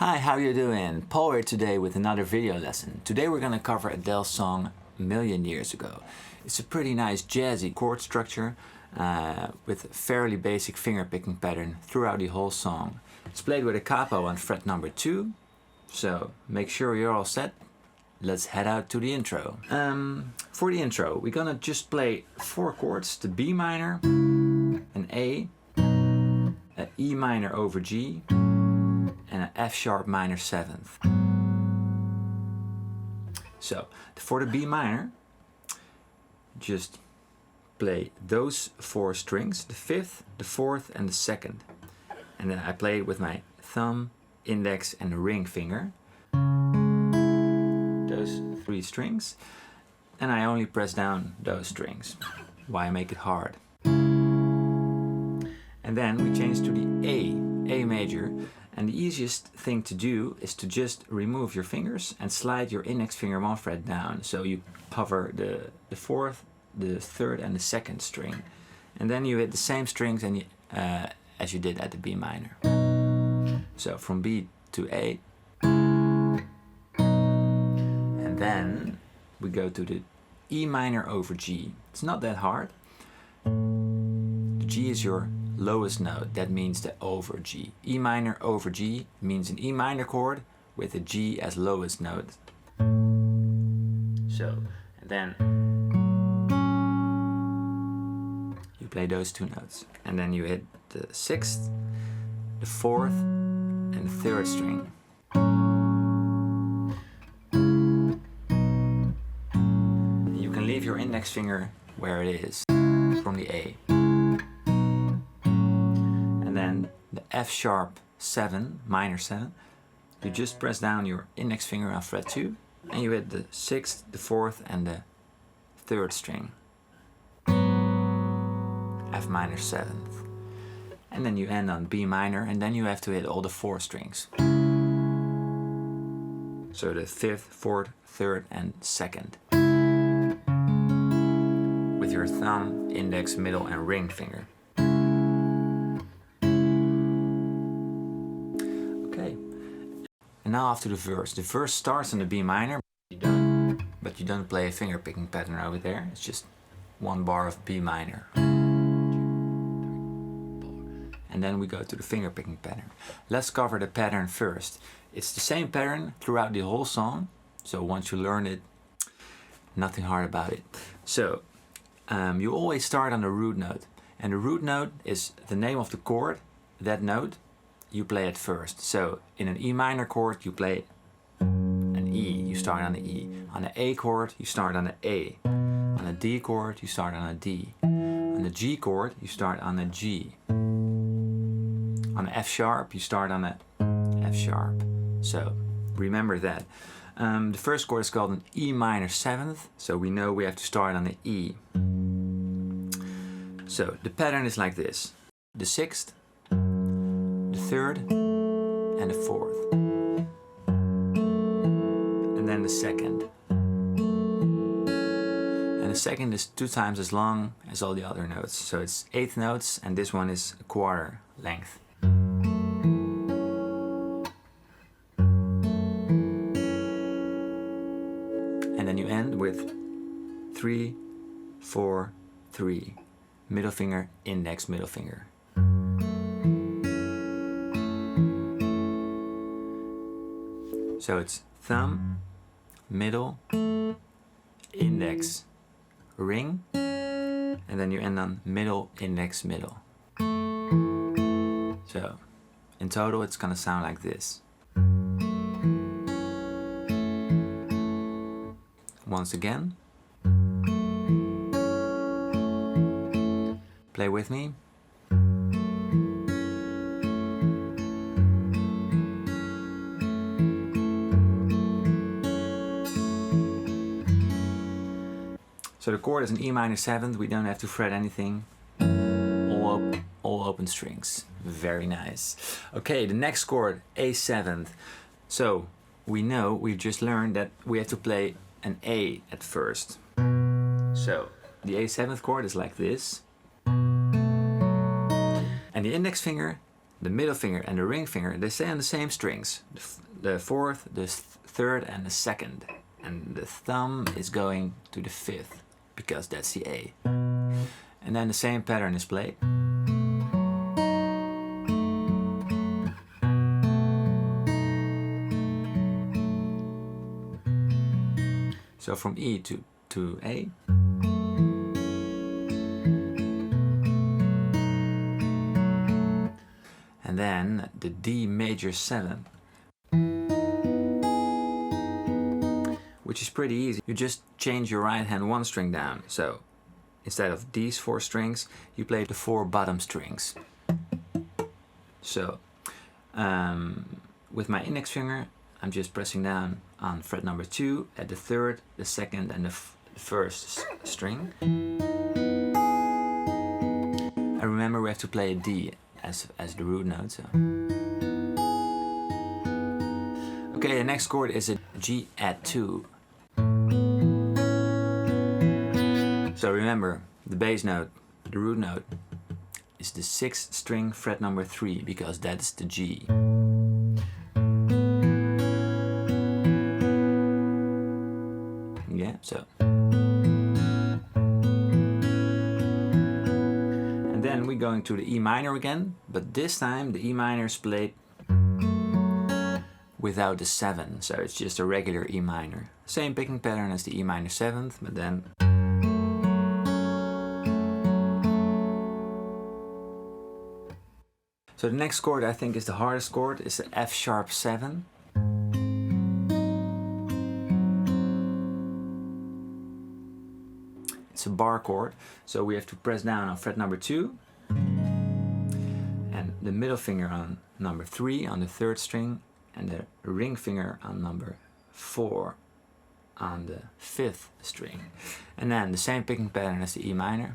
Hi, how you doing? Paul here today with another video lesson. Today we're gonna cover Adele's song Million Years Ago. It's a pretty nice jazzy chord structure with a fairly basic finger picking pattern throughout the whole song. It's played with a capo on fret number 2, so make sure you're all set. Let's head out to the intro. For the intro, we're gonna just play 4 chords: the B minor, an A, an E minor over G, and an F sharp minor 7th. So for the B minor, just play those 4 strings, the 5th, the 4th and the 2nd. And then I play it with my thumb, index and ring finger. Those 3 strings. And I only press down those strings. Why make it hard? And then we change to the A major. And the easiest thing to do is to just remove your fingers and slide your index finger 1 fret down. So you cover the 4th, the 3rd and the 2nd string. And then you hit the same strings as you did at the B minor. So from B to A. And then we go to the E minor over G. It's not that hard. The G is your lowest note, that means the over G. E minor over G means an E minor chord with a G as lowest note. So, and then you play those 2 notes. And then you hit the 6th, the 4th and the 3rd string. You can leave your index finger where it is from the A. Then the F sharp 7, minor 7, you just press down your index finger on fret 2 and you hit the 6th, the 4th and the 3rd string. F minor 7th. And then you end on B minor and then you have to hit all the 4 strings. So the 5th, 4th, 3rd and 2nd. With your thumb, index, middle and ring finger. And now after the verse. The verse starts on the B minor, but you don't play a finger picking pattern over there. It's just 1 bar of B minor. And then we go to the finger picking pattern. Let's cover the pattern first. It's the same pattern throughout the whole song. So once you learn it, nothing hard about it. So you always start on the root note. And the root note is the name of the chord, that note. You play it first. So in an E minor chord you play an E, you start on the E. On the A chord you start on the A. On a D chord you start on a D. On the G chord you start on a G. On the F sharp you start on a F sharp. So remember that. The first chord is called an E minor 7th, so we know we have to start on the E. So the pattern is like this: the 6th, the 3rd and the 4th, and then the 2nd. And the 2nd is 2 times as long as all the other notes, so it's 8 notes and this one is a quarter length. And then you end with 3, 4, 3, middle finger, index, middle finger. So it's thumb, middle, index, ring, and then you end on middle, index, middle. So in total it's gonna sound like this. Once again. Play with me. So the chord is an E minor 7th, we don't have to fret anything. All open strings. Very nice. Okay, the next chord, A 7th. So we know, we've just learned that we have to play an A at first. So the A 7th chord is like this. And the index finger the middle finger and the ring finger, they stay on the same strings. The fourth, the third and the second. And the thumb is going to the fifth, because that's the A. And then the same pattern is played. So from E to A. And then the D major 7. Which is pretty easy. You just change your right hand one string down. So instead of these 4 strings, you play the 4 bottom strings. So with my index finger, I'm just pressing down on fret number 2 at the 3rd, the 2nd and the 1st string. And remember, we have to play a D as the root note. So. Okay, the next chord is a G add 2. So remember, the bass note, the root note, is the 6th string, fret number 3, because that's the G. Yeah, so. And then we're going to the E minor again, but this time the E minor is played without the 7, so it's just a regular E minor. Same picking pattern as the E minor 7th, but then so the next chord I think is the hardest chord, is the F sharp 7. It's a bar chord, so we have to press down on fret number 2 and the middle finger on number 3 on the 3rd string and the ring finger on number 4 on the 5th string. And then the same picking pattern as the E minor.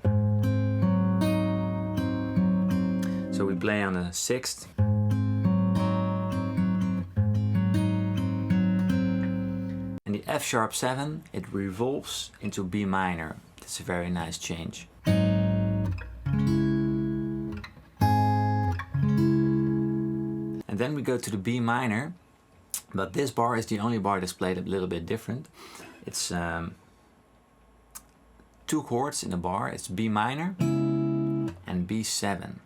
So we play on the 6th. And the F sharp 7, it revolves into B minor. That's a very nice change. And then we go to the B minor, but this bar is the only bar that's played a little bit different. It's 2 chords in the bar. It's B minor and B7.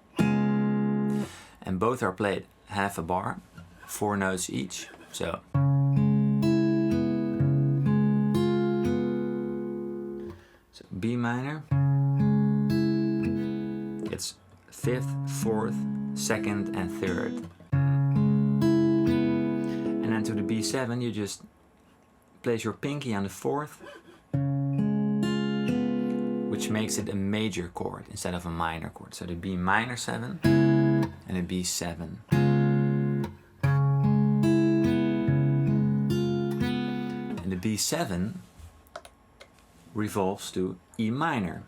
And both are played half a bar, 4 notes each. So B minor, it's 5th, 4th, 2nd and 3rd. And then to the B7 you just place your pinky on the 4th, which makes it a major chord instead of a minor chord. So the B minor 7 and a B7. And the B7 revolves to E minor.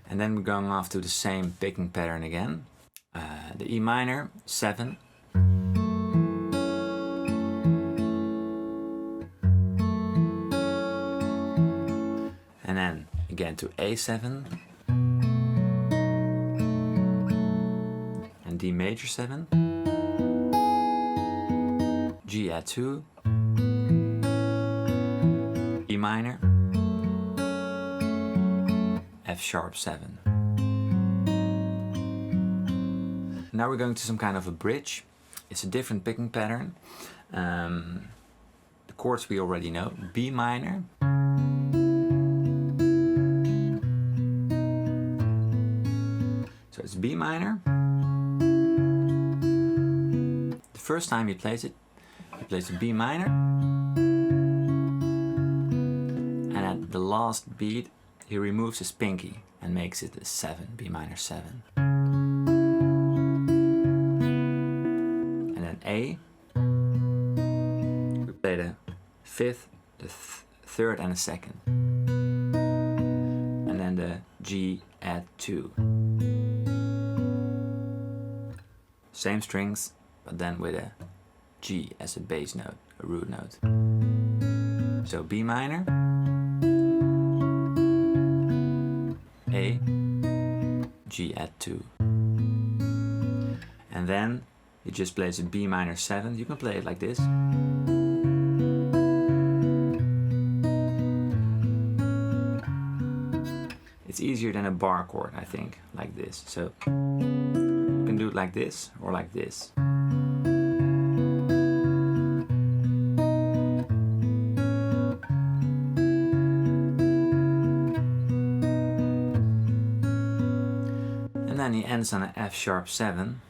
And then we're going off to the same picking pattern again. The E minor, 7. And then again to A7. And D major 7. G add 2. E minor. F sharp 7. Now we're going to some kind of a bridge. It's a different picking pattern. The chords we already know. B minor. So it's B minor. The first time he plays it, he plays the B minor. And at the last beat, he removes his pinky and makes it a 7, B minor 7. And then A, we play the 5th, the 3rd and the 2nd. And then the G add 2. Same strings, but then with a G as a bass note, a root note. So B minor, A, G add 2. And then it just plays a B minor 7. You can play it like this. It's easier than a bar chord, I think, like this. So you can do it like this or like this. And then he ends on an F sharp 7.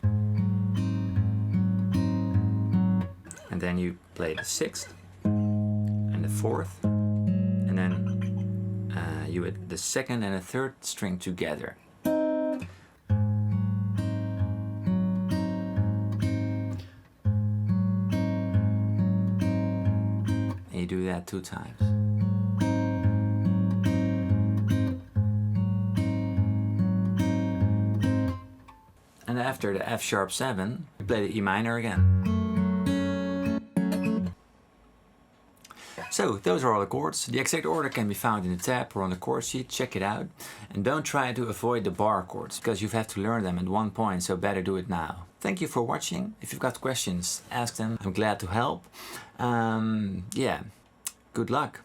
And then you play the 6th and the 4th. And then you hit the 2nd and the 3rd string together. And you do that 2 times. And after the F sharp 7, you play the E minor again. So those are all the chords. The exact order can be found in the tab or on the chord sheet. Check it out. And don't try to avoid the bar chords, because you have to learn them at one point, so better do it now. Thank you for watching. If you've got questions, ask them. I'm glad to help. Yeah, good luck.